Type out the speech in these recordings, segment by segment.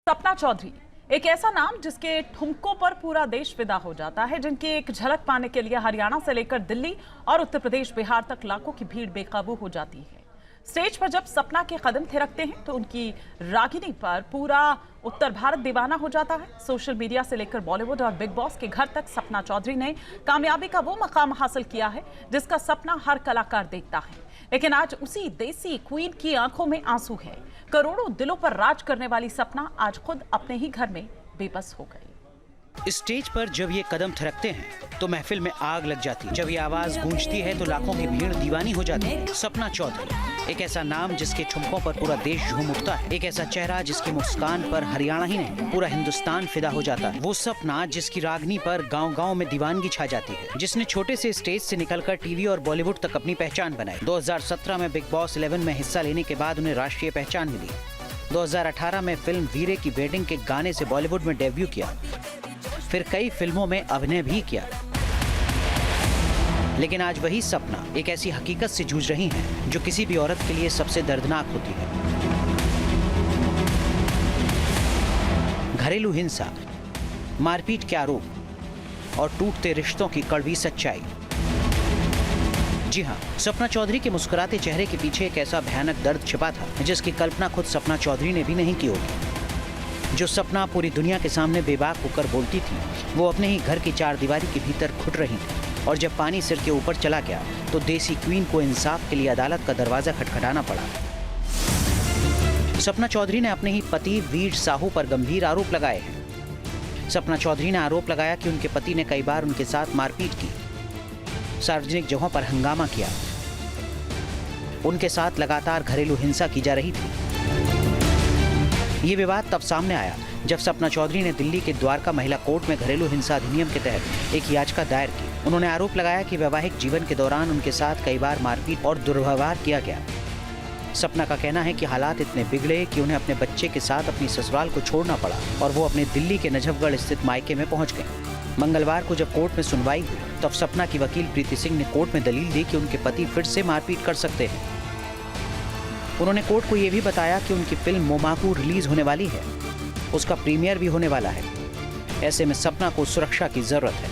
सपना चौधरी एक ऐसा नाम जिसके ठुमकों पर पूरा देश फिदा हो जाता है, जिनकी एक झलक पाने के लिए हरियाणा से लेकर दिल्ली और उत्तर प्रदेश बिहार तक लाखों की भीड़ बेकाबू हो जाती है। स्टेज पर जब सपना के कदम थिरकते हैं तो उनकी रागिनी पर पूरा उत्तर भारत दीवाना हो जाता है। सोशल मीडिया से लेकर बॉलीवुड और बिग बॉस के घर तक सपना चौधरी ने कामयाबी का वो मकाम हासिल किया है जिसका सपना हर कलाकार देखता है। लेकिन आज उसी देसी क्वीन की आंखों में आंसू है। करोड़ों दिलों पर राज करने वाली सपना आज खुद अपने ही घर में बेबस हो गई। स्टेज पर जब ये कदम थिरकते हैं तो महफिल में आग लग जाती है। जब ये आवाज गूंजती है तो लाखों की भीड़ दीवानी हो जाती है। सपना चौधरी एक ऐसा नाम जिसके ठुमकों पर पूरा देश झूम उठता है। एक ऐसा चेहरा जिसकी मुस्कान पर हरियाणा ही नहीं पूरा हिंदुस्तान फिदा हो जाता है। वो सपना जिसकी रागनी पर गांव-गांव में दीवानगी छा जाती है, जिसने छोटे से स्टेज से निकलकर टीवी और बॉलीवुड तक अपनी पहचान बनाई। 2017 में बिग बॉस 11 में हिस्सा लेने के बाद उन्हें राष्ट्रीय पहचान मिली। 2018 में फिल्म वीरे की वेडिंग के गाने से बॉलीवुड में डेब्यू किया, फिर कई फिल्मों में अभिनय भी किया। लेकिन आज वही सपना एक ऐसी हकीकत से जूझ रही हैं जो किसी भी औरत के लिए सबसे दर्दनाक होती है। घरेलू हिंसा, मारपीट के आरोप और टूटते रिश्तों की कड़वी सच्चाई। जी हाँ, सपना चौधरी के मुस्कुराते चेहरे के पीछे एक ऐसा भयानक दर्द छिपा था जिसकी कल्पना खुद सपना चौधरी ने भी नहीं की होगी। जो सपना पूरी दुनिया के सामने बेबाक होकर बोलती थी, वो अपने ही घर की चारदीवारी के भीतर घुट रही थी। और जब पानी सिर के ऊपर चला गया तो देसी क्वीन को इंसाफ के लिए अदालत का दरवाजा खटखटाना पड़ा। सपना चौधरी ने अपने ही पति वीर साहू पर गंभीर आरोप लगाए हैं। सपना चौधरी ने आरोप लगाया कि उनके पति ने कई बार उनके साथ मारपीट की, सार्वजनिक जगहों पर हंगामा किया, उनके साथ लगातार घरेलू हिंसा की जा रही थी। ये विवाद तब सामने आया जब सपना चौधरी ने दिल्ली के द्वारका महिला कोर्ट में घरेलू हिंसा अधिनियम के तहत एक याचिका दायर की। उन्होंने आरोप लगाया कि वैवाहिक जीवन के दौरान उनके साथ कई बार मारपीट और दुर्व्यवहार किया गया। सपना का कहना है कि हालात इतने बिगड़े कि उन्हें अपने बच्चे के साथ अपनी ससुराल को छोड़ना पड़ा और वो अपने दिल्ली के नजफगढ़ स्थित मायके में पहुंच गए। मंगलवार को जब कोर्ट में सुनवाई हुई तब सपना की वकील प्रीति सिंह ने कोर्ट में दलील दी कि उनके पति फिर से मारपीट कर सकते हैं। उन्होंने कोर्ट को यह भी बताया कि उनकी फिल्म मोमाकू रिलीज होने वाली है, उसका प्रीमियर भी होने वाला है। ऐसे में सपना को सुरक्षा की जरूरत है।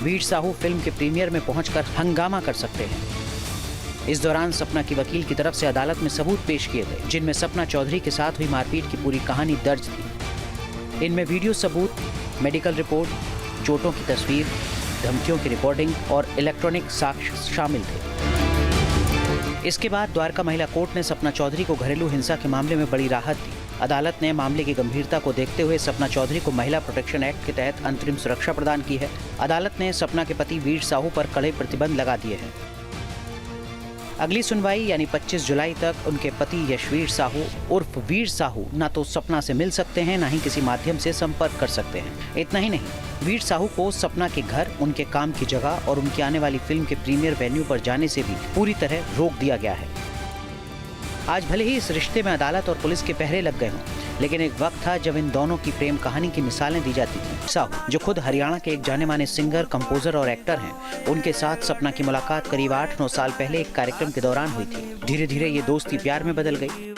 वीर साहू फिल्म के प्रीमियर में पहुंचकर हंगामा कर सकते हैं। इस दौरान सपना की वकील की तरफ से अदालत में सबूत पेश किए गए, जिनमें सपना चौधरी के साथ हुई मारपीट की पूरी कहानी दर्ज थी। इनमें वीडियो सबूत, मेडिकल रिपोर्ट, चोटों की तस्वीर, धमकियों की रिकॉर्डिंग और इलेक्ट्रॉनिक साक्ष्य शामिल थे। इसके बाद द्वारका महिला कोर्ट ने सपना चौधरी को घरेलू हिंसा के मामले में बड़ी राहत दी। अदालत ने मामले की गंभीरता को देखते हुए सपना चौधरी को महिला प्रोटेक्शन एक्ट के तहत अंतरिम सुरक्षा प्रदान की है। अदालत ने सपना के पति वीर साहू पर कड़े प्रतिबंध लगा दिए हैं। अगली सुनवाई यानी 25 जुलाई तक उनके पति यशवीर साहू उर्फ वीर साहू ना तो सपना से मिल सकते हैं, ना ही किसी माध्यम से संपर्क कर सकते हैं। इतना ही नहीं, वीर साहू को सपना के घर, उनके काम की जगह और उनकी आने वाली फिल्म के प्रीमियर वेन्यू पर जाने से भी पूरी तरह रोक दिया गया है। आज भले ही इस रिश्ते में अदालत और पुलिस के पहरे लग गए हों, लेकिन एक वक्त था जब इन दोनों की प्रेम कहानी की मिसालें दी जाती थी। साहू, जो खुद हरियाणा के एक जाने माने सिंगर, कंपोजर और एक्टर हैं, उनके साथ सपना की मुलाकात करीब 8-9 साल पहले एक कार्यक्रम के दौरान हुई थी। धीरे धीरे ये दोस्ती प्यार में बदल गई।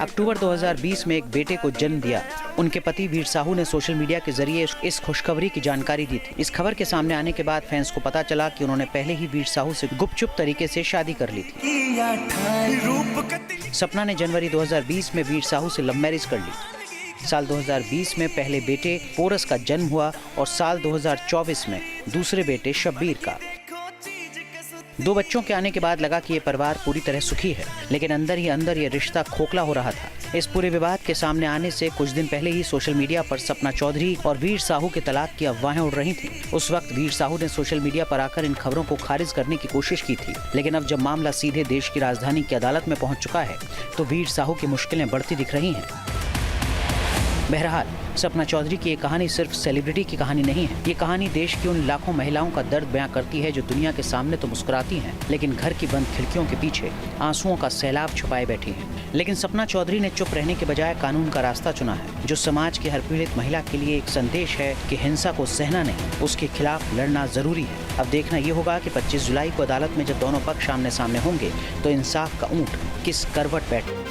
अक्टूबर 2020 में एक बेटे को जन्म दिया। उनके पति वीर साहू ने सोशल मीडिया के जरिए इस खुशखबरी की जानकारी दी थी। इस खबर के सामने आने के बाद फैंस को पता चला कि उन्होंने पहले ही वीर साहू से गुपचुप तरीके से शादी कर ली थी। सपना ने जनवरी 2020 में वीर साहू से लव मैरिज कर ली। साल 2020 में पहले बेटे पोरस का जन्म हुआ और साल 2024 में दूसरे बेटे शब्बीर का। 2 बच्चों के आने के बाद लगा कि ये परिवार पूरी तरह सुखी है, लेकिन अंदर ही अंदर ये रिश्ता खोखला हो रहा था। इस पूरे विवाद के सामने आने से कुछ दिन पहले ही सोशल मीडिया पर सपना चौधरी और वीर साहू के तलाक की अफवाहें उड़ रही थी। उस वक्त वीर साहू ने सोशल मीडिया पर आकर इन खबरों को खारिज करने की कोशिश की थी, लेकिन अब जब मामला सीधे देश की राजधानी की अदालत में पहुंच चुका है तो वीर साहू की मुश्किलें बढ़ती दिख रही हैं। बहरहाल, सपना चौधरी की ये कहानी सिर्फ सेलिब्रिटी की कहानी नहीं है। ये कहानी देश की उन लाखों महिलाओं का दर्द बयां करती है जो दुनिया के सामने तो मुस्कुराती हैं, लेकिन घर की बंद खिड़कियों के पीछे आंसुओं का सैलाब छुपाए बैठी हैं। लेकिन सपना चौधरी ने चुप रहने के बजाय कानून का रास्ता चुना है, जो समाज की हर पीड़ित महिला के लिए एक संदेश है कि हिंसा को सहना नहीं, उसके खिलाफ लड़ना जरूरी है। अब देखना ये होगा कि 25 जुलाई को अदालत में जब दोनों पक्ष आमने सामने होंगे तो इंसाफ का ऊंट किस करवट बैठे।